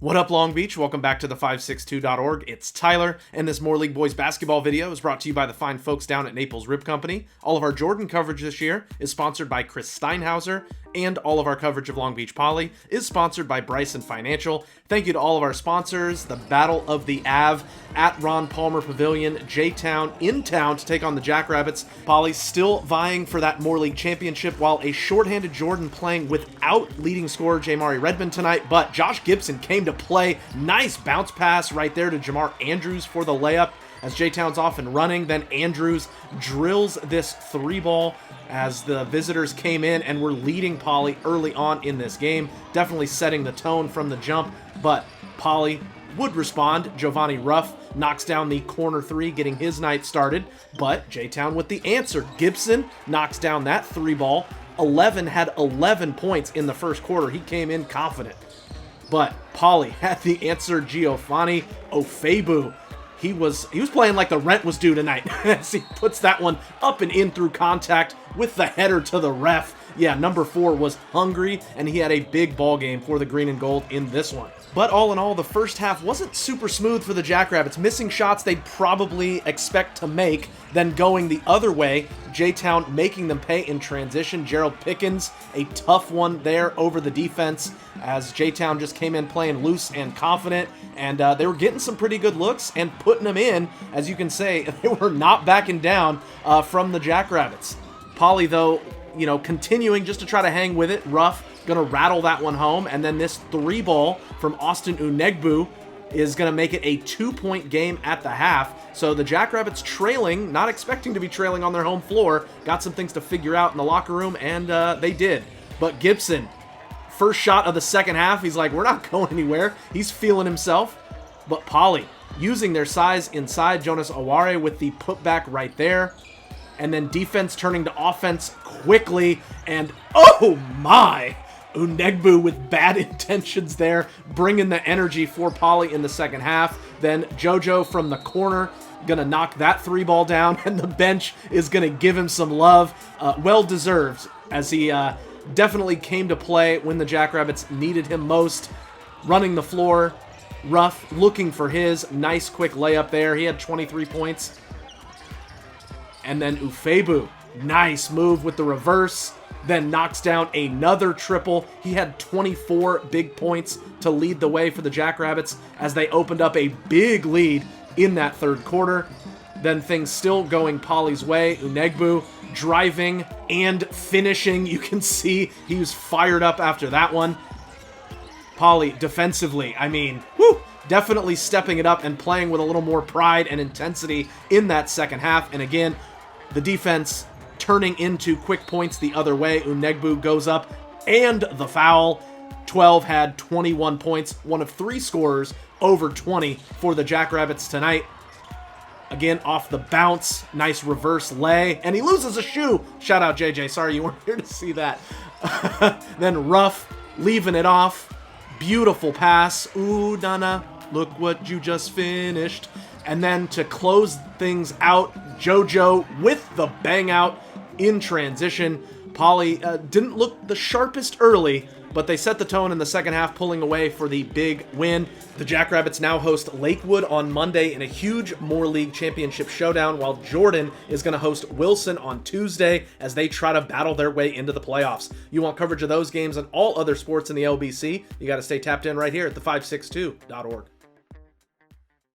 What up, Long Beach? Welcome back to the 562.org. It's Tyler, and this More League Boys basketball video is brought to you by the fine folks down at Naples Rib Company. All of our Jordan coverage this year is sponsored by Chris Steinhauser, and all of our coverage of Long Beach Poly is sponsored by Bryson Financial. Thank you to all of our sponsors. The Battle of the Ave at Ron Palmer Pavilion, J-Town in town to take on the Jackrabbits. Poly still vying for that More League championship, while a shorthanded Jordan playing without leading scorer Jamari Redmond tonight, but Josh Gibson came to play. Nice bounce pass right there to Jamar Andrews for the layup as J-Town's off and running. Then Andrews drills this three ball as the visitors came in and were leading Poly early on in this game, definitely setting the tone from the jump, but Poly would respond. Giovanni Ruff knocks down the corner three, getting his night started, but J-Town with the answer. Gibson knocks down that three ball. 11 had 11 points in the first quarter. He came in confident. But Poly had the answer. Giovanni Ofebu. He was playing like the rent was due tonight as he puts that one up and in through contact with the header to the ref. Yeah, number 4 was hungry, and he had a big ball game for the green and gold in this one. But all in all, the first half wasn't super smooth for the Jackrabbits, missing shots they'd probably expect to make, then going the other way, J-Town making them pay in transition. Gerald Pickens, a tough one there over the defense, as J-Town just came in playing loose and confident, and they were getting some pretty good looks and putting them in. As you can say, they were not backing down from the Jackrabbits. Poly, though, continuing just to try to hang with it. Ruff gonna rattle that one home, and then this three ball from Austin Unegbu is gonna make it a 2-point game at the half. So the Jackrabbits trailing, not expecting to be trailing on their home floor, got some things to figure out in the locker room, and they did. But Gibson, first shot of the second half, he's like, we're not going anywhere. He's feeling himself. But Poly using their size inside. Jonas Aware with the putback right there. And then defense turning to offense quickly, and oh my! Unegbu with bad intentions there, bringing the energy for Poly in the second half. Then JoJo from the corner, gonna knock that three ball down, and the bench is gonna give him some love. Well-deserved, as he definitely came to play when the Jackrabbits needed him most. Running the floor, Ruff looking for his nice quick layup there. He had 23 points. And then Ofebu, nice move with the reverse, then knocks down another triple. He had 24 big points to lead the way for the Jackrabbits as they opened up a big lead in that third quarter. Then things still going Poly's way. Unegbu driving and finishing. You can see he was fired up after that one. Poly defensively, definitely stepping it up and playing with a little more pride and intensity in that second half. And again, the defense turning into quick points the other way. Unegbu goes up, and the foul. 12 had 21 points, one of 3 scorers over 20 for the Jackrabbits tonight. Again, off the bounce, nice reverse lay, and he loses a shoe. Shout out JJ, sorry you weren't here to see that. Then Ruff leaving it off. Beautiful pass. Ooh, Donna, look what you just finished. And then to close things out, JoJo with the bang out in transition. Poly didn't look the sharpest early, but they set the tone in the second half, pulling away for the big win. The Jackrabbits now host Lakewood on Monday in a huge More League championship showdown, while Jordan is going to host Wilson on Tuesday as they try to battle their way into the playoffs. You want coverage of those games and all other sports in the LBC? You got to stay tapped in right here at the562.org.